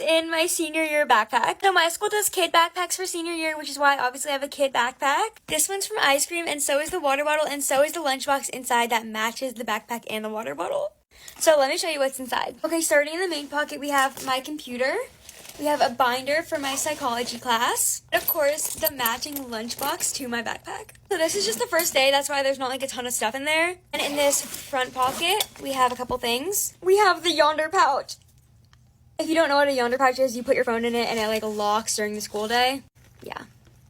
in my senior year backpack. So my school does kid backpacks for senior year, which is why obviously I have a kid backpack. This one's from Ice Cream, and so is the water bottle, and so is the lunchbox inside that matches the backpack and the water bottle. So let me show you what's inside. Okay, starting in the main pocket, we have my computer. We have a binder for my psychology class. And of course, the matching lunchbox to my backpack. So this is just the first day, that's why there's not like a ton of stuff in there. And in this front pocket, we have a couple things. We have the Yonder pouch. If you don't know what a Yonder pouch is, you put your phone in it and it like locks during the school day. Yeah.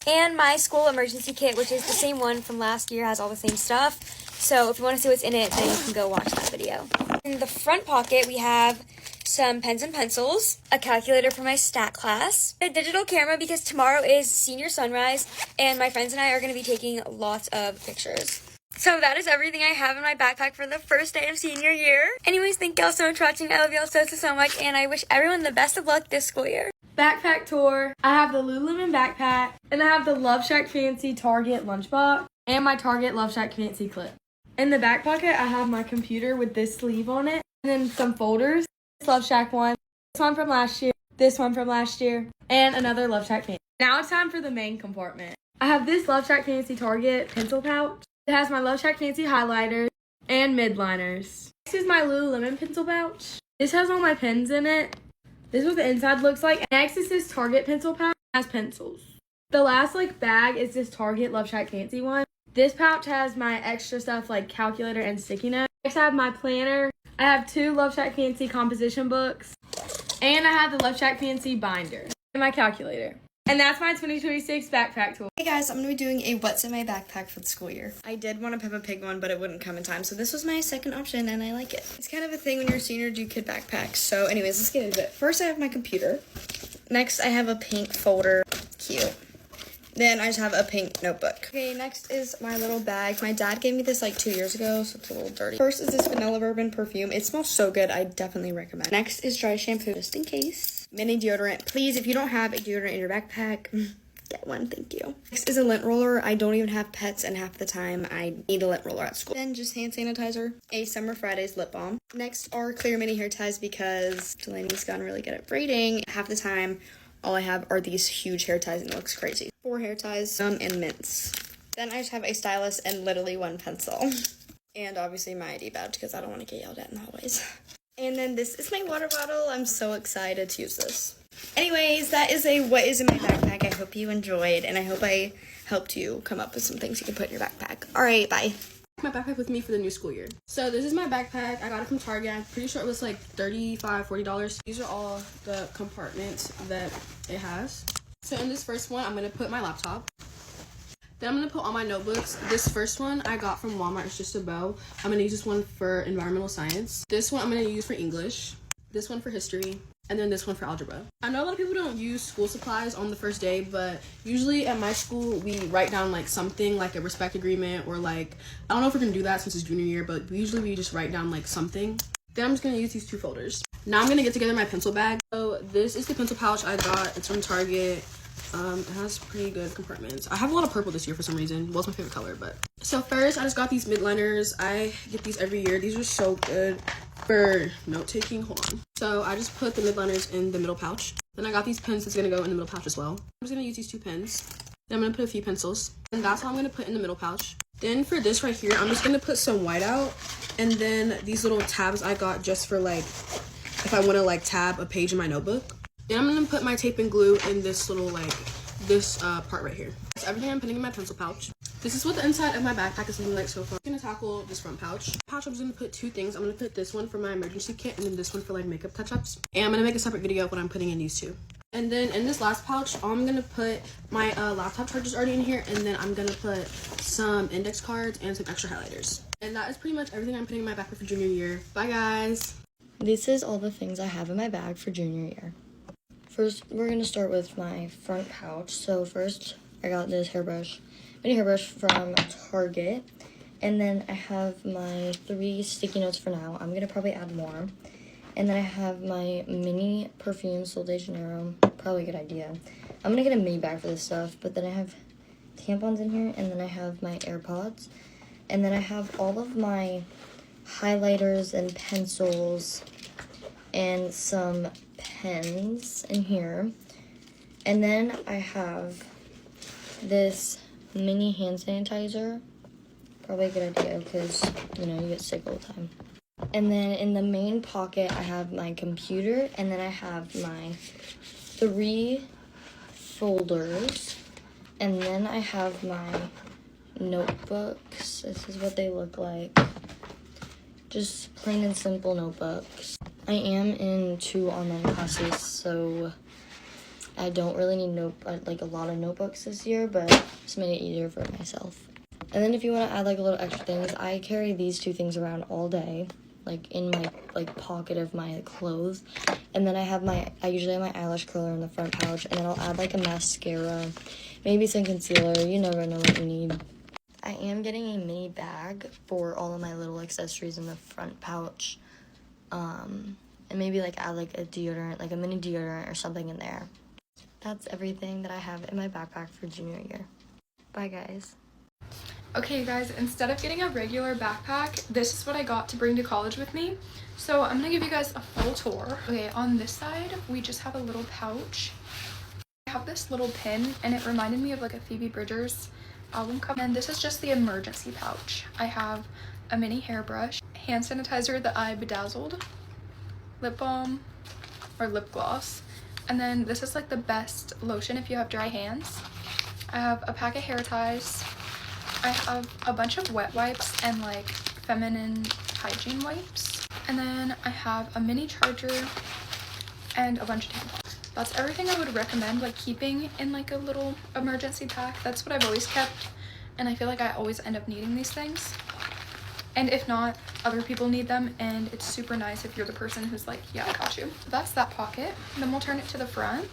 And my school emergency kit, which is the same one from last year, has all the same stuff. So if you want to see what's in it, then you can go watch that video. In the front pocket, we have some pens and pencils, a calculator for my stat class, a digital camera because tomorrow is senior sunrise and my friends and I are going to be taking lots of pictures. So that is everything I have in my backpack for the first day of senior year. Anyways, thank y'all so much for watching. I love y'all so much, and I wish everyone the best of luck this school year. Backpack tour. I have the Lululemon backpack, and I have the Love Shack Fancy Target lunchbox, and my Target Love Shack Fancy clip. In the back pocket, I have my computer with this sleeve on it, and then some folders. This Love Shack one, this one from last year, this one from last year, and another Love Shack Fancy. Now it's time for the main compartment. I have this Love Shack Fancy Target pencil pouch. It has my Love Shack Fancy highlighters and midliners. This is my Lululemon pencil pouch. This has all my pens in it. This is what the inside looks like. Next is this Target pencil pouch. It has pencils. The last bag is this Target Love Shack Fancy one. This pouch has my extra stuff like calculator and sticky notes. Next I have my planner. I have 2 Love Shack Fancy composition books. And I have the Love Shack Fancy binder. And my calculator. And that's my 2026 backpack tool. Hey guys, I'm going to be doing a what's in my backpack for the school year. I did want a Peppa Pig one, but it wouldn't come in time, so this was my second option, and I like it. It's kind of a thing when you're a senior to do kid backpacks. So anyways, let's get into it. First, I have my computer. Next, I have a pink folder. Cute. Then I just have a pink notebook. Okay, next is my little bag. My dad gave me this 2 years ago, so it's a little dirty. First is this Vanilla Bourbon perfume. It smells so good. I definitely recommend. Next is dry shampoo, just in case. Mini deodorant. Please, if you don't have a deodorant in your backpack, get one, thank you. Next is a lint roller. I don't even have pets, and half the time I need a lint roller at school. Then just hand sanitizer, a Summer Fridays lip balm. Next are clear mini hair ties because Delaney's gotten really good at braiding. Half the time, all I have are these huge hair ties, and it looks crazy. 4 hair ties, and mints. Then I just have a stylus and literally 1 pencil. And obviously my ID badge because I don't want to get yelled at in the hallways. And then this is my water bottle. I'm so excited to use this. Anyways, that is a what is in my backpack. I hope you enjoyed, and I hope I helped you come up with some things you can put in your backpack. All right, bye. My backpack with me for the new school year. So this is my backpack. I got it from Target. I'm pretty sure it was $35, $40. These are all the compartments that it has. So in this first one, I'm going to put my laptop. Then I'm going to put all my notebooks. This first one I got from Walmart. It's just a bow. I'm going to use this one for environmental science. This one I'm going to use for English. This one for history. And then this one for algebra. I know a lot of people don't use school supplies on the first day, but usually at my school, we write down something like a respect agreement or I don't know if we're going to do that since it's junior year, but usually we just write down something. Then I'm just going to use these 2 folders. Now I'm going to get together my pencil bag. So this is the pencil pouch I got. It's from Target. It has pretty good compartments. I have a lot of purple this year for some reason. Well, it's my favorite color, but. So first, I just got these midliners. I get these every year. These are so good for note-taking. Hold on. So I just put the midliners in the middle pouch. Then I got these pens that's going to go in the middle pouch as well. I'm just going to use these 2 pens. Then I'm going to put a few pencils. And that's all I'm going to put in the middle pouch. Then for this right here, I'm just going to put some white out. And then these little tabs I got just for if I want to tab a page in my notebook. Then I'm going to put my tape and glue in this little this part right here. So everything I'm putting in my pencil pouch. This is what the inside of my backpack is looking like so far. I'm going to tackle this front pouch. I'm just going to put 2 things. I'm going to put this one for my emergency kit and then this one for makeup touch-ups. And I'm going to make a separate video of what I'm putting in these 2. And then in this last pouch, I'm going to put my laptop chargers already in here, and then I'm going to put some index cards and some extra highlighters. And that is pretty much everything I'm putting in my backpack for junior year. Bye guys! This is all the things I have in my bag for junior year. First, we're going to start with my front pouch. So first, I got this mini hairbrush from Target. And then I have my 3 sticky notes for now. I'm going to probably add more. And then I have my mini perfume, Sol de Janeiro. Probably a good idea. I'm going to get a mini bag for this stuff. But then I have tampons in here. And then I have my AirPods. And then I have all of my highlighters and pencils. and some pens in here. And then I have this mini hand sanitizer. Probably a good idea because, you know, you get sick all the time. And then in the main pocket, I have my computer, and then I have my 3 folders, and then I have my notebooks. This is what they look like. Just plain and simple notebooks. I am in 2 online classes, so I don't really need a lot of notebooks this year, but just made it easier for myself. And then if you want to add like a little extra things, I carry these 2 things around all day, like in my pocket of my clothes. And then I usually have my eyelash curler in the front pouch, and then I'll add like a mascara, maybe some concealer. You never know what you need. I am getting a mini bag for all of my little accessories in the front pouch. And maybe like add like a deodorant, like a mini deodorant or something in there. That's everything that I have in my backpack for junior year. Bye guys. Okay guys, instead of getting a regular backpack, this is what I got to bring to college with me. So I'm gonna give you guys a full tour. Okay, on this side, we just have a little pouch. I have this little pin, and it reminded me of like a Phoebe Bridgers album cover. And this is just the emergency pouch. I have a mini hairbrush, hand sanitizer that I bedazzled, lip balm or lip gloss, and then this is like the best lotion if you have dry hands. I have a pack of hair ties. I have a bunch of wet wipes and like feminine hygiene wipes. And then I have a mini charger and a bunch of tampons. That's everything I would recommend like keeping in like a little emergency pack. That's what I've always kept, and I feel like I always end up needing these things. And if not, other people need them, and it's super nice if you're the person who's like, yeah, I got you. That's that pocket. Then we'll turn it to the front.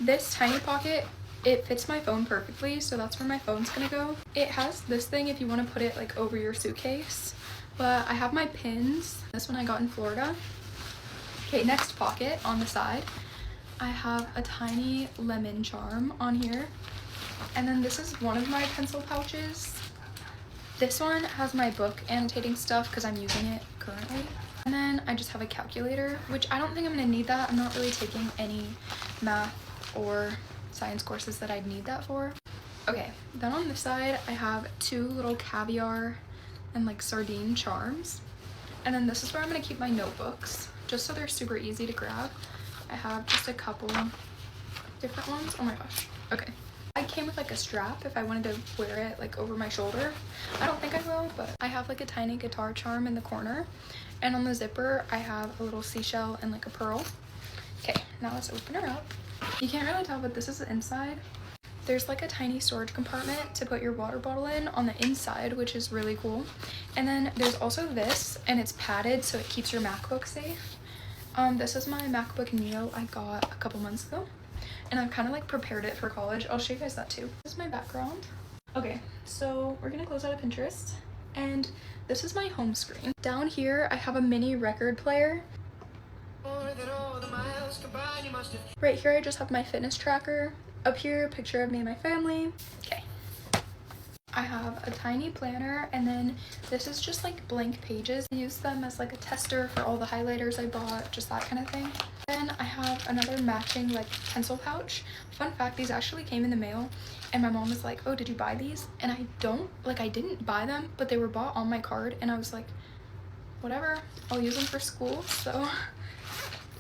This tiny pocket, it fits my phone perfectly, so that's where my phone's gonna go. It has this thing if you want to put it like over your suitcase, but I have my pins. This one I got in Florida. Okay, next pocket on the side, I have a tiny lemon charm on here, and then this is one of my pencil pouches. This one has my book annotating stuff because I'm using it currently. And then I just have a calculator, which I don't think I'm gonna need that. I'm not really taking any math or science courses that I'd need that for. Okay, then on this side, I have 2 little caviar and like sardine charms. And then this is where I'm gonna keep my notebooks, just so they're super easy to grab. I have just a couple different ones. Oh my gosh, okay. I came with like a strap if I wanted to wear it like over my shoulder. I don't think I will, but I have like a tiny guitar charm in the corner. And on the zipper, I have a little seashell and like a pearl. Okay, now let's open her up. You can't really tell, but this is the inside. There's like a tiny storage compartment to put your water bottle in on the inside, which is really cool. And then there's also this, and it's padded so it keeps your MacBook safe. This is my MacBook Neo I got a couple months ago, and I've kind of like prepared it for college. I'll show you guys that too. This is my background. Okay, so we're gonna close out of Pinterest, and this is my home screen. Down here, I have a mini record player. Right here, I just have my fitness tracker. Up here, a picture of me and my family. Okay. I have a tiny planner, and then this is just like blank pages. I use them as like a tester for all the highlighters I bought, just that kind of thing. Then I have another matching like pencil pouch. Fun fact, these actually came in the mail, and my mom was like, oh, did you buy these? And I didn't buy them, but they were bought on my card, and I was like, whatever, I'll use them for school. So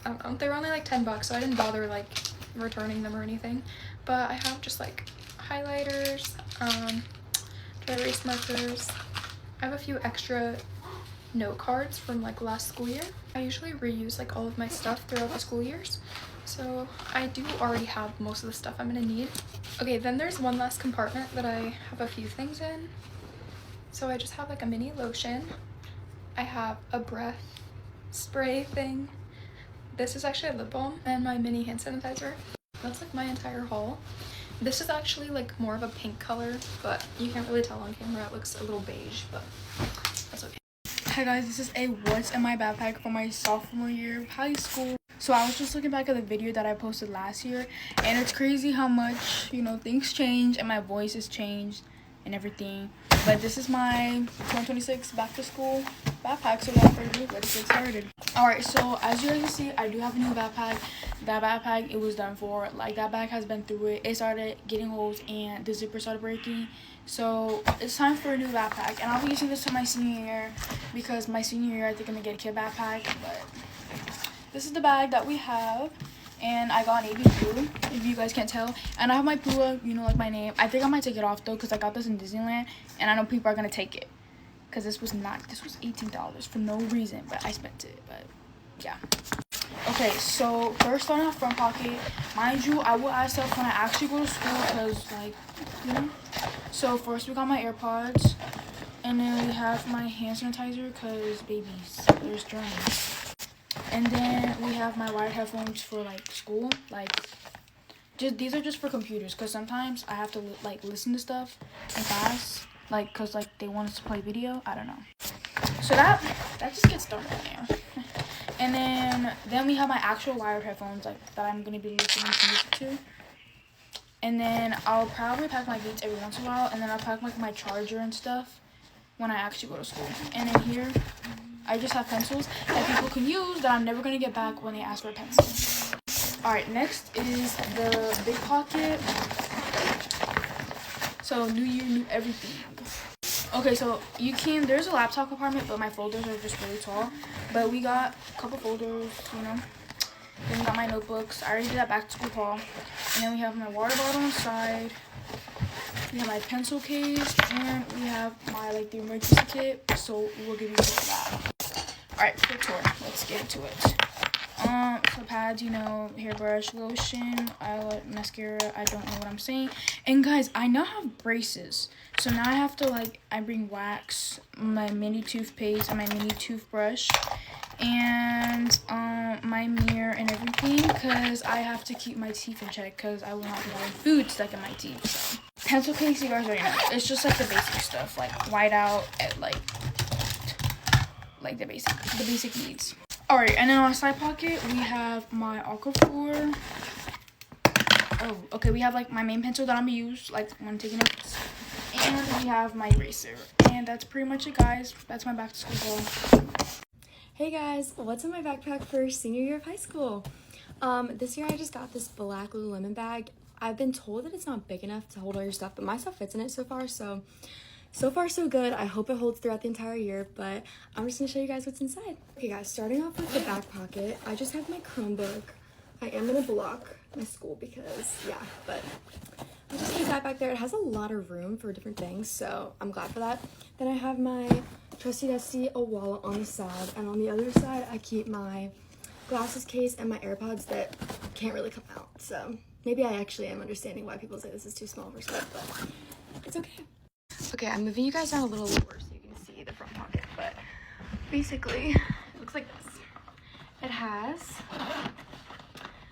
I don't know, they were only like 10 bucks, so I didn't bother like returning them or anything. But I have just like highlighters, dry erase markers. I have a few extra note cards from like last school year. I usually reuse like all of my stuff throughout the school years, so I do already have most of the stuff I'm gonna need. Okay, then there's one last compartment that I have a few things in. So I just have like a mini lotion. I have a breath spray thing. This is actually a lip balm, and my mini hand sanitizer. That's like my entire haul. This is actually like more of a pink color, but you can't really tell on camera. It looks a little beige, but that's okay. Hi guys, this is a what's in my backpack for my sophomore year of high school. So I was just looking back at the video that I posted last year, and it's crazy how much, you know, things change and my voice has changed and everything. But this is my 2026 back to school backpack. So without further ado, let's get started. Alright, so as you guys can see, I do have a new backpack. That backpack, it was done for. Like, that bag has been through it. It started getting holes and the zipper started breaking. So it's time for a new backpack. And I'll be using this to my senior year, because my senior year I think I'm gonna get a kid backpack. But this is the bag that we have. And I got navy blue, if you guys can't tell. And I have my Pua, you know, like my name. I think I might take it off though, because I got this in Disneyland. And I know people are gonna take it, because this was $18 for no reason, but I spent it. But yeah. Okay, so first starting off front pocket. Mind you, I will add stuff when I actually go to school, because, like, you know. So first we got my AirPods, and then we have my hand sanitizer, because babies, there's germs. And then we have my wired headphones for, like, school. Like, these are just for computers, because sometimes I have to, like, listen to stuff in class, like, because, like, they want us to play video. I don't know. So that just gets thrown in there. And then we have my actual wired headphones, like, that I'm going to be listening to music to. And then I'll probably pack my Beats every once in a while, and then I'll pack, like, my charger and stuff when I actually go to school. And then here, I just have pencils that people can use that I'm never going to get back when they ask for a pencil. Alright, next is the big pocket. So, new year, new everything. Okay, so there's a laptop compartment, but my folders are just really tall. But we got a couple folders, you know. Then we got my notebooks. I already did that back to school haul. And then we have my water bottle inside. We have my pencil case, and we have my, like, the emergency kit. So we'll give you a tour of that. Alright, quick tour. Let's get into it. So pads, you know, hairbrush, lotion, eyeliner, mascara, I don't know what I'm saying. And guys, I now have braces. So now I have to, like, I bring wax, my mini toothpaste, and my mini toothbrush, and my mirror and everything, because I have to keep my teeth in check, because I will not be having food stuck in my teeth. So. Pencil case, you guys already know. It's just, like, the basic stuff, like whiteout, and, like the basic needs. Alright, and then on a side pocket, we have my Aquaphor. Oh, okay, we have, like, my main pencil that I'm gonna use, like, when taking notes. And we have my eraser. And that's pretty much it, guys. That's my back to school haul. Hey guys, what's in my backpack for senior year of high school? This year I just got this black Lululemon bag. I've been told that it's not big enough to hold all your stuff, but my stuff fits in it so far, so far so good. I hope it holds throughout the entire year, but I'm just gonna show you guys what's inside. Okay guys, starting off with the back pocket, I just have my Chromebook. I am gonna block my school because, yeah, but I just keep that back there. It has a lot of room for different things, so I'm glad for that. Then I have my trusty dusty wallet on the side, and on the other side I keep my glasses case and my AirPods that can't really come out. So maybe I actually am understanding why people say this is too small for stuff, but it's okay. Okay, I'm moving you guys down a little lower so you can see the front pocket, but basically it looks like this. It has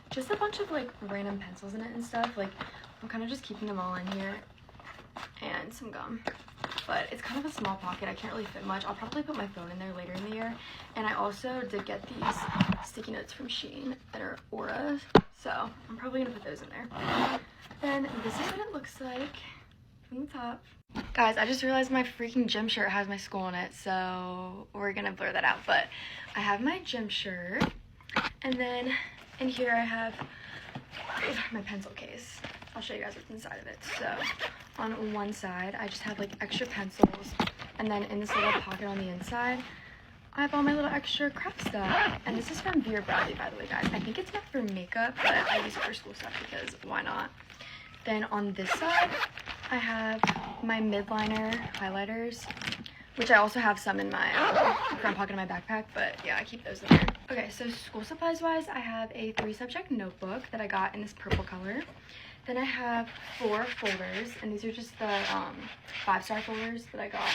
just a bunch of, like, random pencils in it and stuff. Like, I'm kind of just keeping them all in here, and some gum. But it's kind of a small pocket. I can't really fit much. I'll probably put my phone in there later in the year. And I also did get these sticky notes from Shein that are Aura, so I'm probably gonna put those in there. Then this is what it looks like from the top. Guys, I just realized my freaking gym shirt has my school in it, so we're gonna blur that out. But I have my gym shirt, and then in here I have my pencil case. I'll show you guys what's inside of it. So on one side, I just have, like, extra pencils, and then in this little pocket on the inside, I have all my little extra craft stuff. And this is from Vera Bradley, by the way, guys. I think it's meant for makeup, but I use it for school stuff because why not? Then on this side, I have my midliner highlighters, which I also have some in my front pocket of my backpack, but yeah, I keep those in there. Okay, so school supplies wise, I have a 3-subject notebook that I got in this purple color. Then I have 4 folders, and these are just the 5-star folders that I got,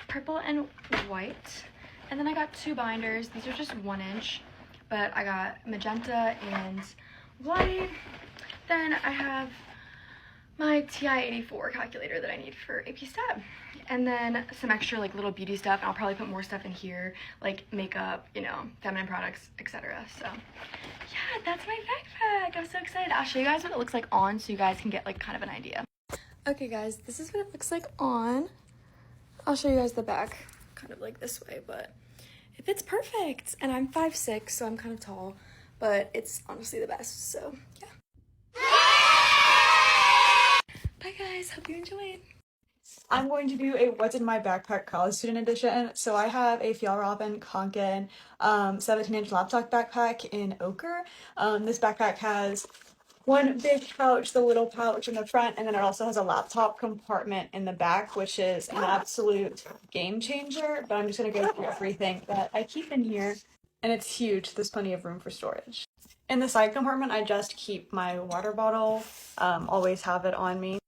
purple and white. And then I got 2 binders. These are just 1-inch, but I got magenta and white. Then I have my TI-84 calculator that I need for AP Stat. And then some extra, like, little beauty stuff, and I'll probably put more stuff in here, like makeup, you know, feminine products, etc. So yeah, that's my backpack. I'm so excited. I'll show you guys what it looks like on so you guys can get, like, kind of an idea. Okay guys, this is what it looks like on. I'll show you guys the back, kind of like this way, but it fits perfect. And I'm 5'6", so I'm kind of tall, but it's honestly the best, so yeah. Bye guys, hope you enjoyed. I'm going to do a What's in My Backpack College Student Edition. So I have a Fjallraven Kanken 17-inch laptop backpack in ochre. This backpack has one big pouch, the little pouch in the front, and then it also has a laptop compartment in the back, which is an absolute game changer. But I'm just going to go through everything that I keep in here, and it's huge. There's plenty of room for storage. In the side compartment, I just keep my water bottle, always have it on me.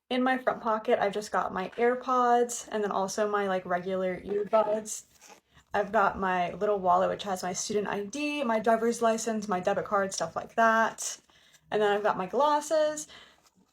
In my front pocket, I've just got my AirPods and then also my like regular earbuds. I've got my little wallet, which has my student ID, my driver's license, my debit card, stuff like that. And then I've got my glasses,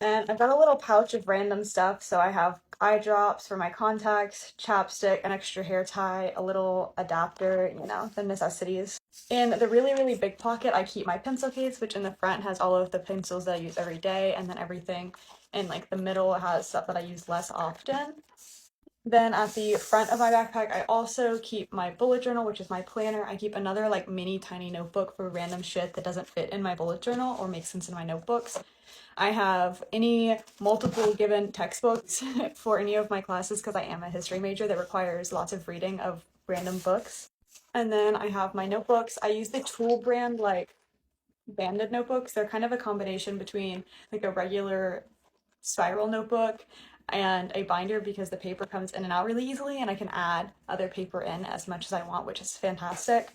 and I've got a little pouch of random stuff. So I have eye drops for my contacts, chapstick, an extra hair tie, a little adapter, you know, the necessities. In the really, really big pocket, I keep my pencil case, which in the front has all of the pencils that I use every day, and then everything in like the middle has stuff that I use less often. Then at the front of my backpack, I also keep my bullet journal, which is my planner. I keep another like mini tiny notebook for random shit that doesn't fit in my bullet journal or make sense in my notebooks. I have any multiple given textbooks for any of my classes because I am a history major that requires lots of reading of random books. And then I have my notebooks. I use the Tool brand like banded notebooks. They're kind of a combination between like a regular spiral notebook and a binder because the paper comes in and out really easily, and I can add other paper in as much as I want, which is fantastic.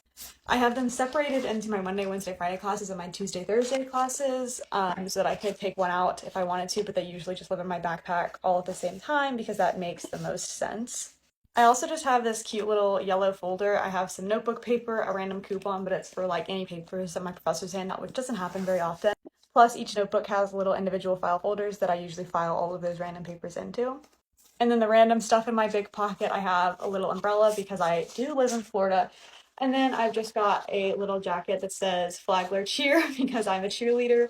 I have them separated into my Monday, Wednesday, Friday classes and my Tuesday, Thursday classes so that I could take one out if I wanted to, but they usually just live in my backpack all at the same time because that makes the most sense. I also just have this cute little yellow folder. I have some notebook paper, a random coupon, but it's for like any papers that my professors hand out, which doesn't happen very often. Plus, each notebook has little individual file folders that I usually file all of those random papers into. And then the random stuff in my big pocket, I have a little umbrella because I do live in Florida. And then I've just got a little jacket that says Flagler Cheer because I'm a cheerleader,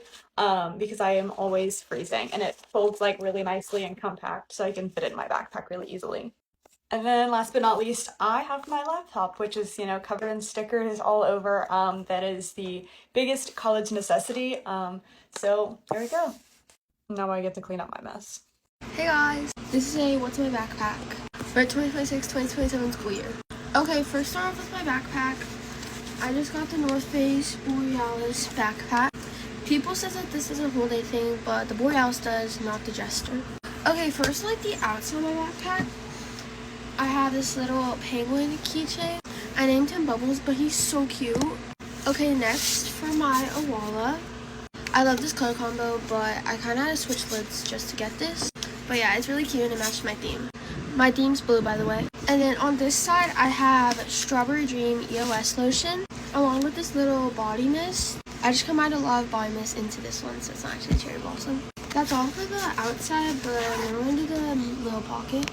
because I am always freezing. And it folds like really nicely and compact so I can fit it in my backpack really easily. And then last but not least, I have my laptop, which is, you know, covered in stickers all over. That is the biggest college necessity. So there we go. Now I get to clean up my mess. Hey guys, this is a What's in My Backpack for 2026-2027 school year. Okay, first start off with my backpack. I just got the North Face Borealis backpack. People says that this doesn't hold anything, but the Borealis does, not the Jester. Okay, first like the outside of my backpack, I have this little penguin keychain. I named him Bubbles, but he's so cute. Okay, next for my Awala. I love this color combo, but I kind of had to switch lids just to get this. But yeah, it's really cute and it matches my theme. My theme's blue, by the way. And then on this side, I have Strawberry Dream EOS lotion, along with this little body mist. I just combined a lot of body mist into this one, so it's not actually cherry blossom. That's all for the outside, but then we're gonna do the little pocket.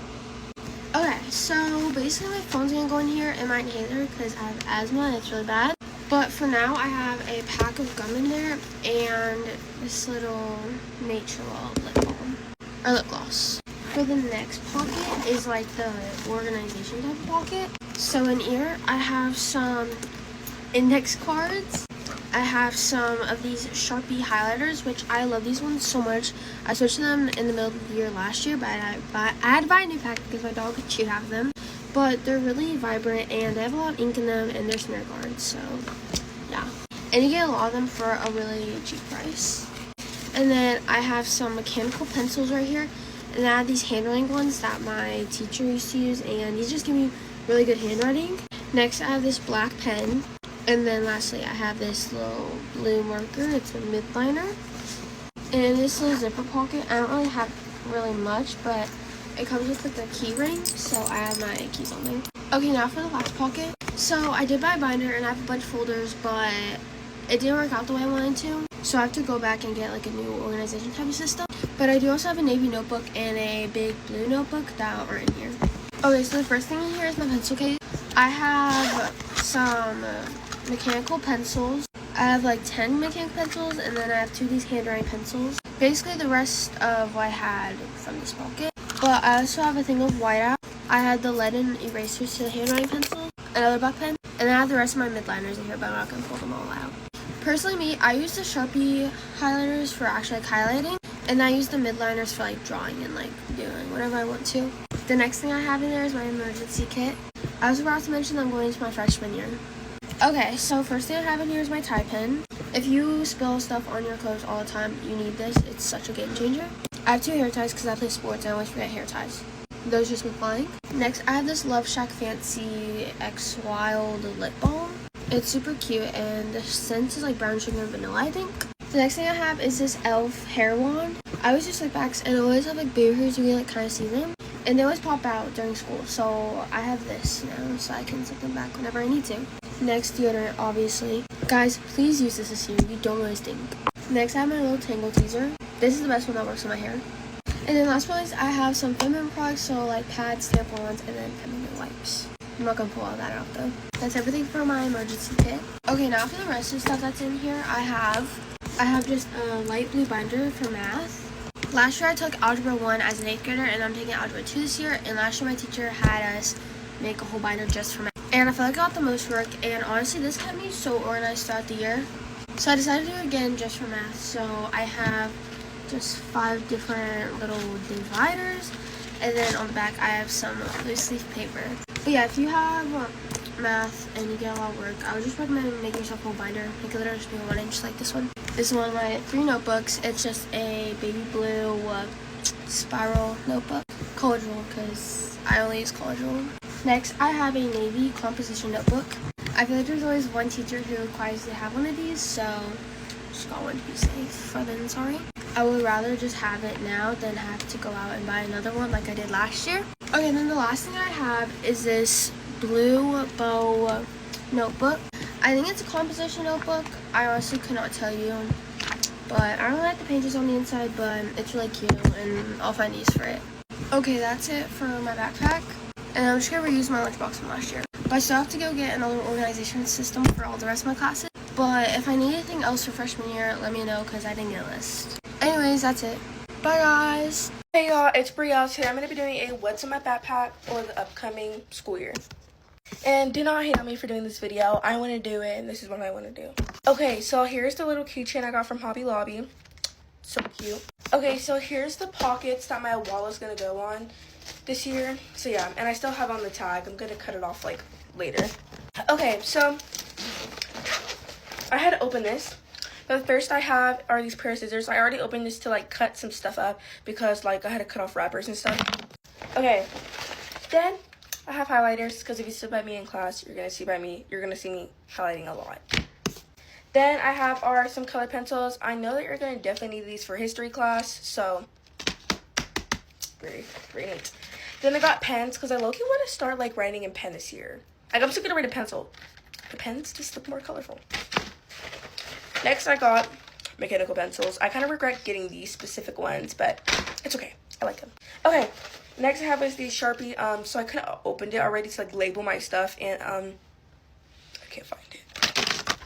Okay, so basically my phone's gonna go in here and my inhaler because I have asthma and it's really bad. But for now, I have a pack of gum in there and this little Nature Law lip balm, or lip gloss. For the next pocket is like the organization type of pocket. So in here, I have some index cards. I have some of these Sharpie highlighters, which I love these ones so much. I switched them in the middle of the year last year, but I had to buy a new pack because my dog chewed half of them. But they're really vibrant and they have a lot of ink in them and they're smear cards, so yeah. And you get a lot of them for a really cheap price. And then I have some mechanical pencils right here. And I have these handwriting ones that my teacher used to use, and these just give me really good handwriting. Next, I have this black pen. And then lastly, I have this little blue marker. It's a midliner. And in this little zipper pocket, I don't really have really much, but it comes with like a key ring, so I have my keys on there. Okay, now for the last pocket. So I did buy a binder and I have a bunch of folders, but it didn't work out the way I wanted to. So I have to go back and get like a new organization type of system. But I do also have a navy notebook and a big blue notebook that are in here. Okay, so the first thing in here is my pencil case. I have some mechanical pencils. I have like 10 mechanical pencils, and then I have 2 of these handwriting pencils. Basically the rest of what I had from this pocket. But I also have a thing of whiteout, I had the lead and erasers to the handwriting pencil, another black pen, and I have the rest of my midliners in here, but I'm not going to pull them all out. Personally, me, I use the Sharpie highlighters for actually like highlighting, and I use the midliners for like drawing and like doing whatever I want to. The next thing I have in there is my emergency kit. I was about to mention that I'm going into my freshman year. Okay, so first thing I have in here is my tie pin. If you spill stuff on your clothes all the time, you need this. It's such a game changer. I have 2 hair ties because I play sports and I always forget hair ties. Those just me flying. Next, I have this Love Shack Fancy X Wild lip balm. It's super cute and the scent is like brown sugar and vanilla, I think. The next thing I have is this e.l.f. hair wand. I always just like backs and I always have like baby hairs, you can like kind of see them. And they always pop out during school, so I have this now so I can set them back whenever I need to. Next, deodorant, obviously. Guys, please use this year. You don't want to stink. Next, I have my little Tangle teaser. This is the best one that works on my hair. And then last but not least, I have some feminine products, so like pads, tampons, and then feminine wipes. I'm not going to pull all that out though. That's everything for my emergency kit. Okay, now for the rest of the stuff that's in here, I have just a light blue binder for math. Last year I took Algebra 1 as an 8th grader, and I'm taking Algebra 2 this year, and last year my teacher had us make a whole binder just for math. And I feel like I got the most work, and honestly this kept me so organized throughout the year. So I decided to do it again just for math. So I have just 5 different little dividers, and then on the back I have some loose leaf paper. But yeah, if you have math and you get a lot of work, I would just recommend making yourself a whole binder. Make it literally just be 1 inch like this one. This is one of my 3 notebooks. It's just a baby blue spiral notebook. College rule, because I only use college rule. Next, I have a navy composition notebook. I feel like there's always one teacher who requires you to have one of these, so just got one to be safe rather than sorry. I would rather just have it now than have to go out and buy another one like I did last year. Okay, and then the last thing I have is this blue bow notebook. I think it's a composition notebook. I honestly could not tell you, but I don't really like the pages on the inside, but it's really cute and I'll find use for it. Okay, that's it for my backpack, and I'm just gonna reuse my lunchbox from last year. But I still have to go get another organization system for all the rest of my classes. But if I need anything else for freshman year, let me know because I didn't get a list. Anyways, that's it. Bye guys. Hey y'all, it's Brielle. Today I'm going to be doing a what's in my backpack for the upcoming school year. And do not hate on me for doing this video. I want to do it, and this is what I want to do. Okay, so here's the little keychain I got from Hobby Lobby. So cute. Okay, so here's the pockets that my wallet's going to go on this year. So yeah, and I still have on the tag. I'm going to cut it off like later. Okay, so I had to open this. But first I have are these pair of scissors. I already opened this to like cut some stuff up because like I had to cut off wrappers and stuff. Okay, then I have highlighters because if you sit by me in class, you're gonna see me highlighting a lot. Then I have some color pencils. I know that you're gonna definitely need these for history class, so very neat. Then I got pens because I low-key want to start like writing in pen this year. Like I'm still gonna write a pencil. The pens just look more colorful. Next, I got mechanical pencils. I kind of regret getting these specific ones, but it's okay. I like them. Okay, next I have is the Sharpie. So I kind of opened it already to like label my stuff, and I can't find it.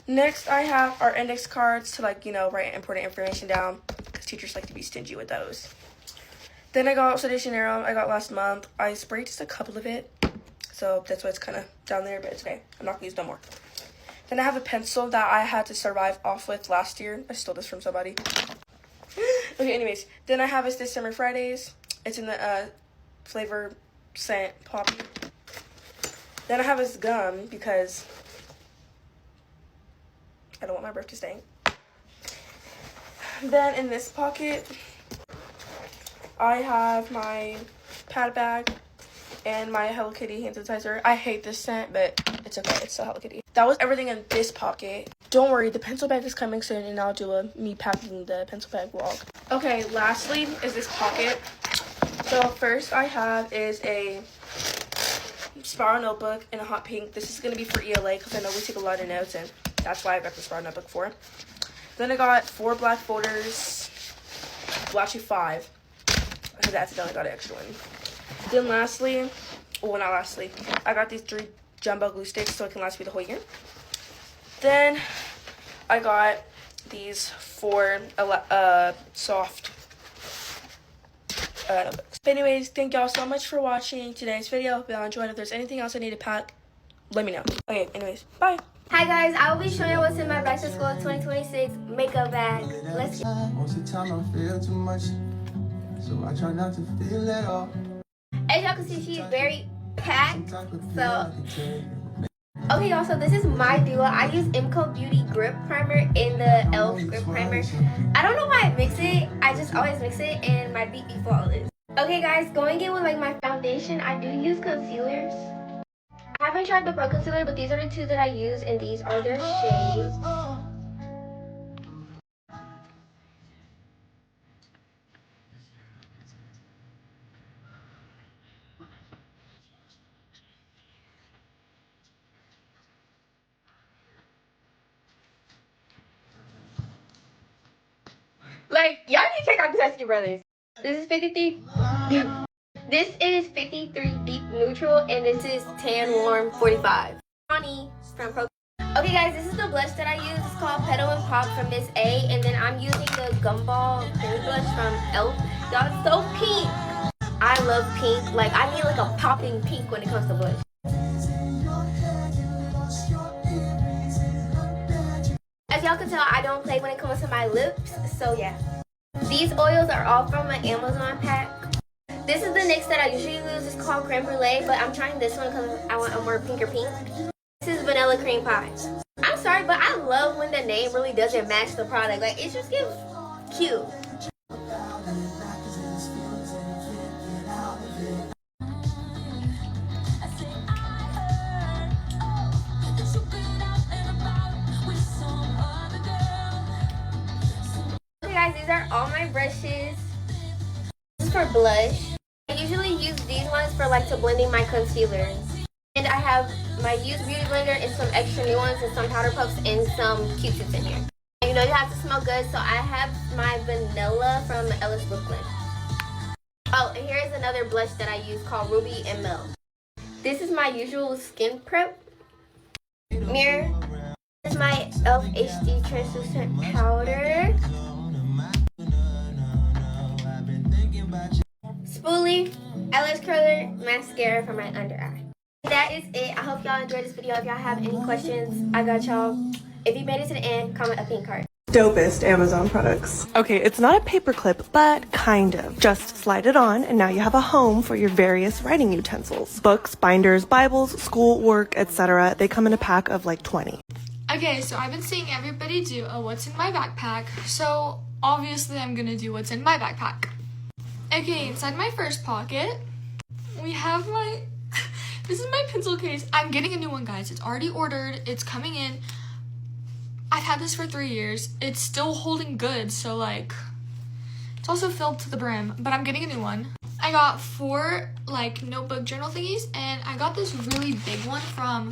Next, I have our index cards to like, write important information down because teachers like to be stingy with those. Then I got de Janeiro. I got last month. I sprayed just a couple of it, so that's why it's kind of down there, but it's okay. I'm not gonna use no more. Then I have a pencil that I had to survive off with last year. I stole this from somebody. Okay, anyways. Then I have this Summer Fridays. It's in the flavor scent poppy. Then I have this gum because I don't want my breath to stink. Then in this pocket, I have my pad bag and my Hello Kitty hand sanitizer. I hate this scent, but it's okay. It's still Hello Kitty. That was everything in this pocket. Don't worry, the pencil bag is coming soon, and I'll do a me packing the pencil bag vlog. Okay, lastly is this pocket. So first I have is a spiral notebook in a hot pink. This is going to be for ELA because I know we take a lot of notes, and that's why I got the spiral notebook for. Then I got 4 black folders. Well, actually 5. I accidentally got an extra one. Then lastly, well, not lastly, I got these 3 jumbo glue sticks so it can last me the whole year. Then I got these 4 soft notebooks. But anyways, thank y'all so much for watching today's video. If y'all enjoyed, if there's anything else I need to pack, let me know. Okay, anyways, bye. Hi guys, I will be showing you what's in my back to school 2026 makeup bag. Let's get. Most of the time I feel too much, so I try not to feel at all. As y'all can see, she's very packed. So, okay y'all, so this is my duo. I use Imco Beauty Grip Primer in the e.l.f. Grip Primer. I don't know why I mix it. I just always mix it and my beat be flawless. Okay guys, going in with like my foundation, I do use concealers. I haven't tried the Pro Concealer, but these are the two that I use, and these are their shades. Like, y'all need to check out the Pesky Brothers. This is 53. This is 53 Deep Neutral, and this is Tan Warm 45. Honey from Pro. Okay guys, this is the blush that I use. It's called Petal and Pop from Miss A, and then I'm using the Gumball Creamy Blush from e.l.f. Y'all, it's so pink. I love pink. Like, I need like a popping pink when it comes to blush. As y'all can tell, I don't play when it comes to my lips, so yeah. These oils are all from my Amazon pack. This is the NYX that I usually use. It's called Creme Brulee, but I'm trying this one because I want a more pinker pink. This is Vanilla Cream Pie. I'm sorry, but I love when the name really doesn't match the product. Like, it just gives cute. Okay guys, these are all my brushes. This is for blush. I usually use these ones for like to blending my concealers. And I have my used beauty blender and some extra new ones and some powder puffs and some Q-tips in here. And you know you have to smell good, so I have my vanilla from Ellis Brooklyn. Oh, and here is another blush that I use called Ruby and Mel. This is my usual skin prep mirror. This is my e.l.f. HD translucent powder. Spoolie, eyelash curler, mascara for my under eye. That is it. I hope y'all enjoyed this video. If y'all have any questions, I got y'all. If you made it to the end, comment a pink heart. Dopest Amazon products. Okay, it's not a paperclip, but kind of. Just slide it on and now you have a home for your various writing utensils. Books, binders, Bibles, school, work, etc. They come in a pack of like 20. Okay, so I've been seeing everybody do a what's in my backpack, so obviously I'm gonna do what's in my backpack. Okay, inside my first pocket, we have my, this is my pencil case. I'm getting a new one, guys. It's already ordered. It's coming in. I've had this for 3 years. It's still holding good, so like, it's also filled to the brim, but I'm getting a new one. I got 4 like notebook journal thingies, and I got this really big one from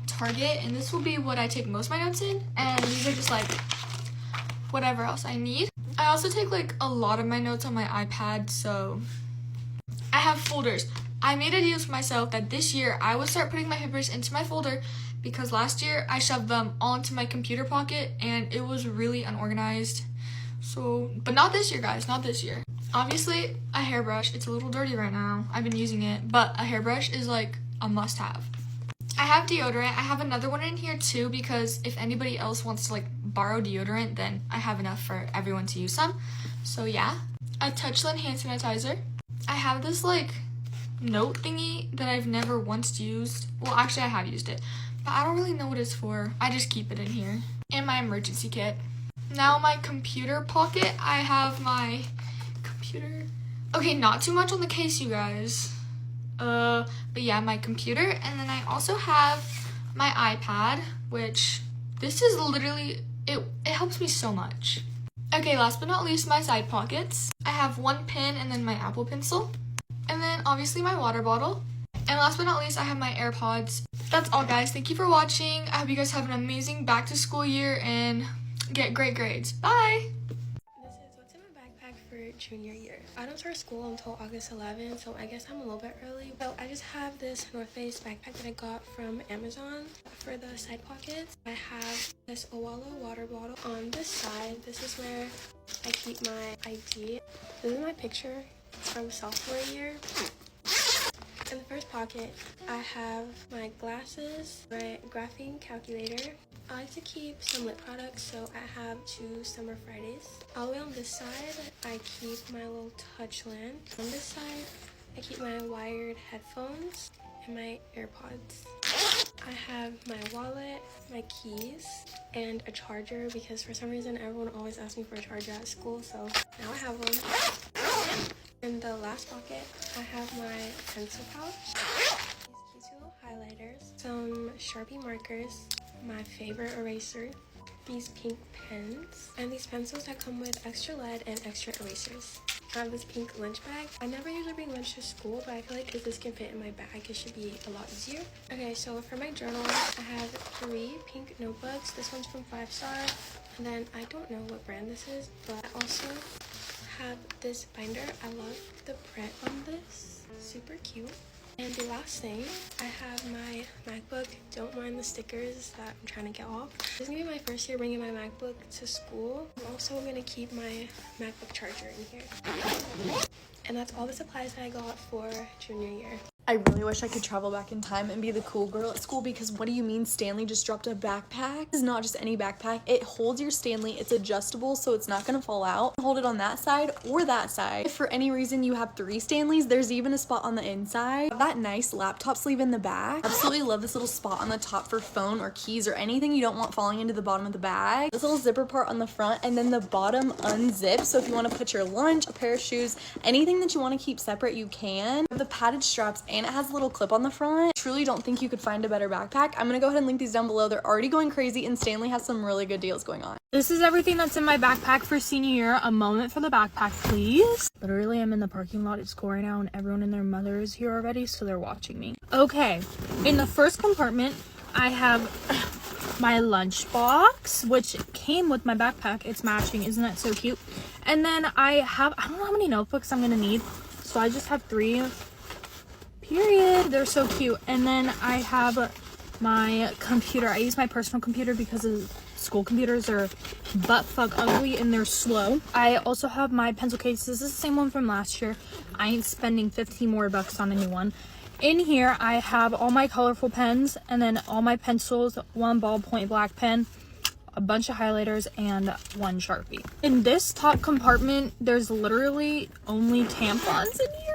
Target, and this will be what I take most of my notes in, and these are just like whatever else I need. I also take like a lot of my notes on my iPad, so I have folders. I made a deal for myself that this year I would start putting my papers into my folder because last year I shoved them all into my computer pocket and it was really unorganized. So, but not this year, guys, not this year. Obviously, a hairbrush. It's a little dirty right now. I've been using it, but a hairbrush is like a must-have. I have deodorant. I have another one in here too because if anybody else wants to like borrow deodorant, then I have enough for everyone to use some. So yeah. A Touchland hand sanitizer. I have this like note thingy that I've never once used. Well, actually I have used it, but I don't really know what it's for. I just keep it in here. And my emergency kit. Now my computer pocket, I have my computer. Okay, not too much on the case, you guys. But yeah, my computer, and then I also have my iPad, which this is literally, it helps me so much. Okay, last but not least, my side pockets. I have one pen and then my Apple Pencil, and then obviously my water bottle, and last but not least, I have my AirPods. That's all, guys. Thank you for watching. I hope you guys have an amazing back to school year and get great grades. Bye! This is what's in my backpack for junior year. I don't start school until August 11th, so I guess I'm a little bit early. So I just have this North Face backpack that I got from Amazon. For the side pockets, I have this Owala water bottle. On this side, this is where I keep my ID. This is my picture It's from sophomore year. In the first pocket, I have my glasses, my graphing calculator. I like to keep some lip products, so I have 2 Summer Fridays. All the way on this side, I keep my little touch lamp. On this side, I keep my wired headphones and my AirPods. I have my wallet, my keys, and a charger because for some reason everyone always asks me for a charger at school, so now I have one. In the last pocket, I have my pencil pouch, these cute little highlighters, some Sharpie markers, my favorite eraser, these pink pens, and these pencils that come with extra lead and extra erasers. I have this pink lunch bag. I never usually bring lunch to school, but I feel like if this can fit in my bag, it should be a lot easier. Okay, so for my journal, I have 3 pink notebooks. This one's from 5 Star, and then I don't know what brand this is, but I also have this binder. I love the print on this, super cute. And the last thing, I have my MacBook. Don't mind the stickers that I'm trying to get off. This is gonna be my first year bringing my MacBook to school. I'm also gonna keep my MacBook charger in here. And that's all the supplies that I got for junior year. I really wish I could travel back in time and be the cool girl at school, because what do you mean Stanley just dropped a backpack? This is not just any backpack. It holds your Stanley. It's adjustable, so it's not gonna fall out. Hold it on that side or that side. If for any reason you have 3 Stanleys, there's even a spot on the inside. That nice laptop sleeve in the back. Absolutely love this little spot on the top for phone or keys or anything you don't want falling into the bottom of the bag. This little zipper part on the front, and then the bottom unzips, so if you want to put your lunch, a pair of shoes, anything that you want to keep separate, you can. The padded straps, and it has a little clip on the front. Truly don't think you could find a better backpack. I'm gonna go ahead and link these down below. They're already going crazy, and Stanley has some really good deals going on. This is everything that's in my backpack for senior year. A moment for the backpack, please. Literally, I'm in the parking lot at school right now, and everyone and their mother is here already, so they're watching me. Okay, in the first compartment, I have my lunchbox, which came with my backpack. It's matching. Isn't that so cute? And then I don't know how many notebooks I'm gonna need, so I just have 3. Period. They're so cute. And then I have my computer. I use my personal computer because school computers are butt fuck ugly and they're slow. I also have my pencil case. This is the same one from last year. I ain't spending 15 more bucks on a new one. In here, I have all my colorful pens, and then all my pencils, 1 ballpoint black pen, a bunch of highlighters, and 1 Sharpie. In this top compartment, there's literally only tampons in here.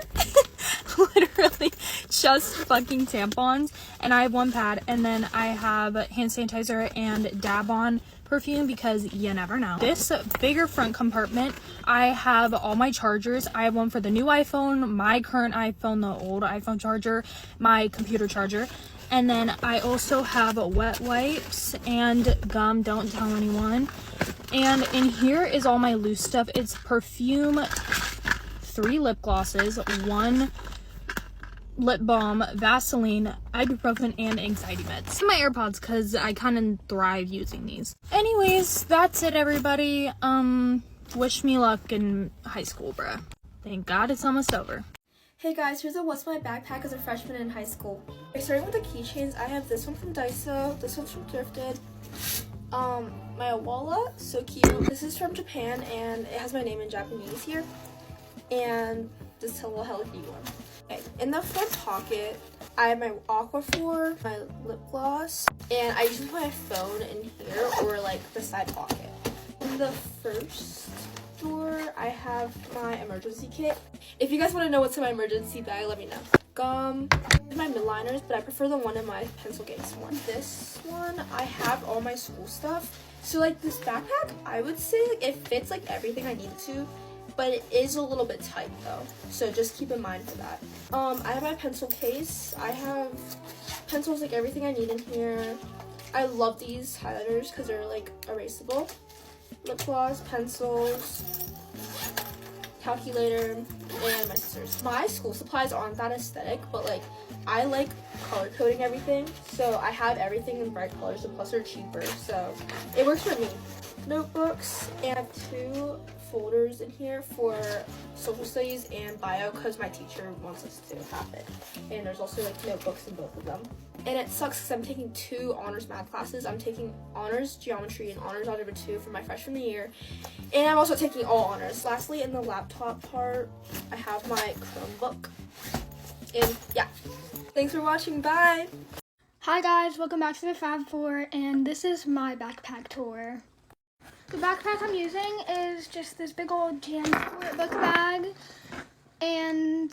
Literally just fucking tampons, and I have 1 pad, and then I have hand sanitizer and dab on perfume because you never know. This bigger front compartment, I have all my chargers. I have one for the new iPhone, my current iPhone, the old iPhone charger, my computer charger, and then I also have wet wipes and gum. Don't tell anyone. And in here is all my loose stuff. It's perfume, 3 lip glosses, 1 lip balm, Vaseline, ibuprofen, and anxiety meds. My AirPods, because I kind of thrive using these. Anyways, that's it, everybody. Wish me luck in high school, bruh. Thank God it's almost over. Hey guys, here's a what's my backpack as a freshman in high school. Okay, starting with the keychains, I have this one from Daiso, this one's from Thrifted, my wallet, so cute. This is from Japan, and it has my name in Japanese here, and this little Hello Kitty one. Okay, in the front pocket, I have my Aquaphor, my lip gloss, and I usually put my phone in here or like the side pocket. In the first drawer, I have my emergency kit. If you guys want to know what's in my emergency bag, let me know. Gum, my midliners, but I prefer the one in my pencil case one. This one, I have all my school stuff. So like this backpack, I would say like it fits like everything I need to, but it is a little bit tight though, so just keep in mind for that. I have my pencil case. I have pencils, like everything I need in here. I love these highlighters because they're like erasable. Lip gloss, pencils, calculator, and my scissors. My school supplies aren't that aesthetic, but like I like color coding everything, so I have everything in bright colors, and plus they're cheaper, so it works for me. Notebooks, and I have 2 folders in here for social studies and bio because my teacher wants us to have it, and there's also like notebooks in both of them. And it sucks because I'm taking 2 honors math classes. I'm taking honors geometry and honors algebra 2 for my freshman year. And I'm also taking all honors. Lastly, in the laptop part, I have my Chromebook. And yeah, thanks for watching. Bye. Hi guys, welcome back to the Fab Four, and this is my backpack tour. The backpack I'm using is just this big old GenZ book bag, and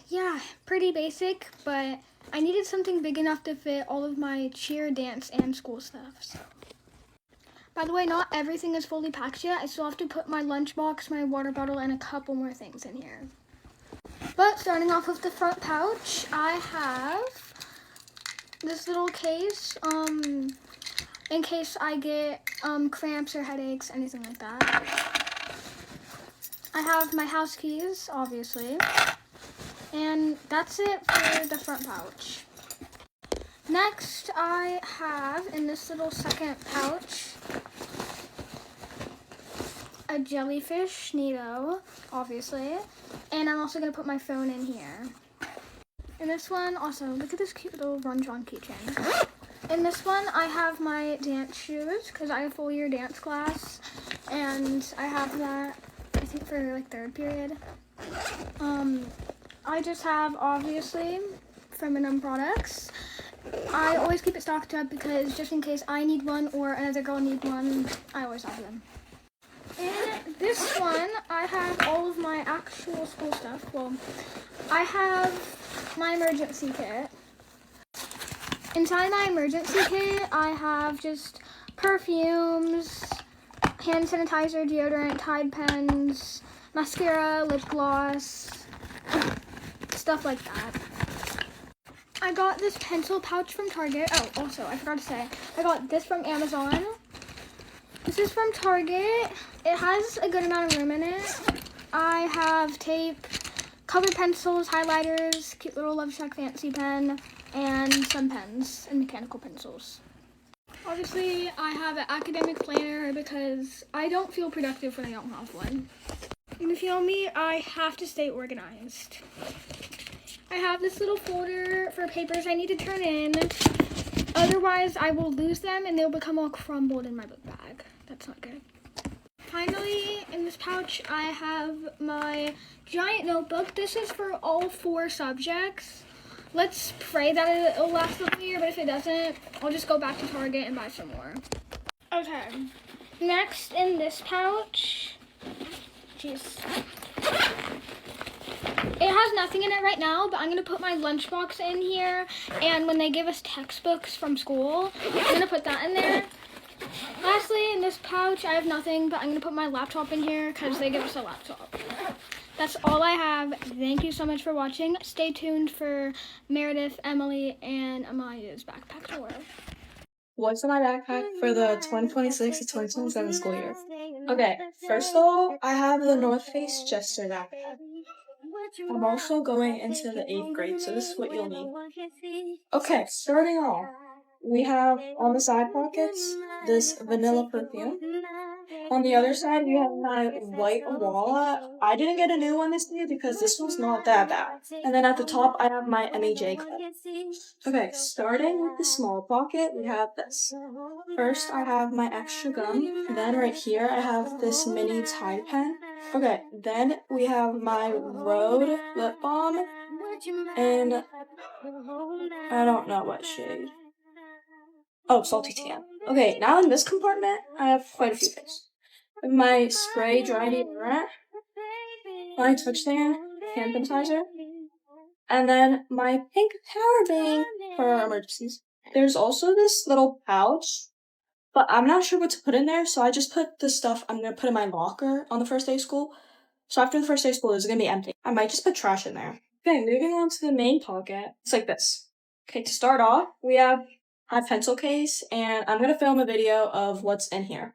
yeah, pretty basic, but I needed something big enough to fit all of my cheer, dance, and school stuff. So. By the way, not everything is fully packed yet. I still have to put my lunchbox, my water bottle, and a couple more things in here. But starting off with the front pouch, I have this little case, in case I get cramps or headaches, anything like that. I have my house keys, obviously, and that's it for the front pouch. Next, I have in this little second pouch a jellyfish Neato, obviously, and I'm also gonna put my phone in here. In this one, also, look at this cute little Run John keychain. In this one, I have my dance shoes, because I have full year dance class, and I have that, I think, for like 3rd period. I just have, obviously, Feminine products. I always keep it stocked up because just in case I need one or another girl need one, I always have them. In this one, I have all of my actual school stuff. Well, I have my emergency kit. Inside my emergency kit, I have just perfumes, hand sanitizer, deodorant, Tide pens, mascara, lip gloss, stuff like that. I got this pencil pouch from Target. Oh, also, I forgot to say, I got this from Amazon. This is from Target. It has a good amount of room in it. I have tape, colored pencils, highlighters, cute little Love Shack fancy pen, and some pens and mechanical pencils. Obviously, I have an academic planner because I don't feel productive when I don't have one. And if you know me, I have to stay organized. I have this little folder for papers I need to turn in. Otherwise, I will lose them and they'll become all crumbled in my book bag. That's not good. Finally, in this pouch, I have my giant notebook. This is for all 4 subjects. Let's pray that it'll last the whole year, but if it doesn't, I'll just go back to Target and buy some more. Okay, next in this pouch, jeez. It has nothing in it right now, but I'm going to put my lunchbox in here, and when they give us textbooks from school, I'm going to put that in there. Lastly, in this pouch, I have nothing, but I'm going to put my laptop in here because they give us a laptop. That's all I have. Thank you so much for watching. Stay tuned for Meredith, Emily, and Amaya's backpack tour. What's in my backpack for the 2026 to 2027 school year? Okay, first of all, I have the North Face Jester backpack. I'm also going into the 8th grade, so this is what you'll need. Okay, starting off, we have on the side pockets this vanilla perfume. On the other side, we have my white wallet. I didn't get a new one this year because this one's not that bad. And then at the top, I have my MAJ clip. Okay, starting with the small pocket, we have this. First, I have my extra gum. Then right here, I have this mini Tide pen. Okay, then we have my Rhode lip balm. And I don't know what shade. Oh, Salty Tan. Okay, now in this compartment, I have quite a few things. My spray dry deodorant, my touchstand hand sanitizer, and then my pink power bank for emergencies. There's also this little pouch, but I'm not sure what to put in there, so I just put the stuff I'm going to put in my locker on the first day of school. So after the first day of school, it's going to be empty. I might just put trash in there. Okay, moving on to the main pocket. It's like this. Okay, to start off, we have my pencil case, and I'm going to film a video of what's in here.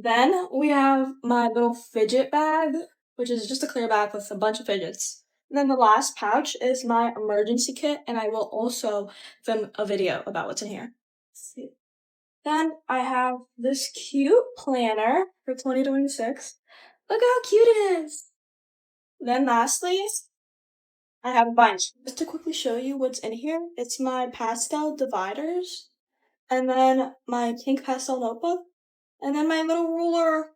Then we have my little fidget bag, which is just a clear bag with a bunch of fidgets. And then the last pouch is my emergency kit, and I will also film a video about what's in here. Let's see. Then I have this cute planner for 2026. Look how cute it is! Then lastly, I have a bunch. Just to quickly show you what's in here, it's my pastel dividers, and then my pink pastel notebook, and then my little ruler.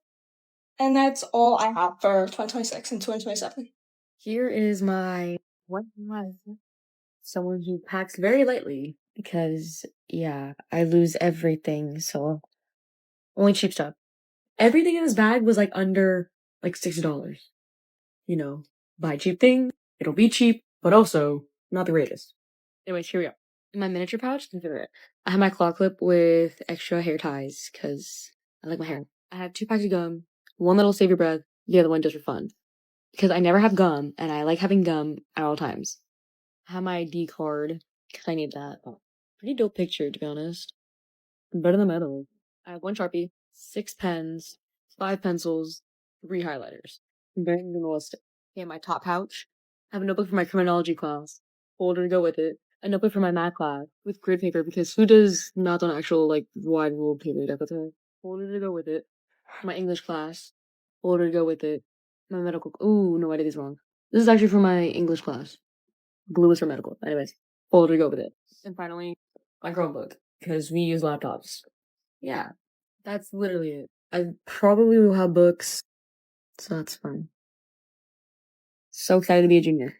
And that's all I have for 2026 and 2027. Here is my what was someone who packs very lightly because yeah, I lose everything, so only cheap stuff. Everything in this bag was like under like $60. You know, buy cheap thing, it'll be cheap, but also not the greatest. Anyways, here we are. In my miniature pouch, consider it. I have my claw clip with extra hair ties because I like my hair. I have 2 packs of gum, one that'll save your breath, the other one just for fun. Because I never have gum, and I like having gum at all times. I have my ID card, because I need that. Oh, pretty dope picture, to be honest. Better than metal. I have 1 Sharpie, 6 pens, 5 pencils, 3 highlighters. I'm very minimalistic. Okay, my top pouch. I have a notebook for my criminology class. Folder to go with it. A notebook for my math class with grid paper because who does math on actual like wide ruled paper type of thing? Folder to go with it. My English class. Folder to go with it. My medical. Ooh, no, I did this wrong. This is actually for my English class. Blue is for medical. Anyways, folder to go with it. And finally, my Chromebook because we use laptops. Yeah, that's literally it. I probably will have books, so that's fun. So excited to be a junior.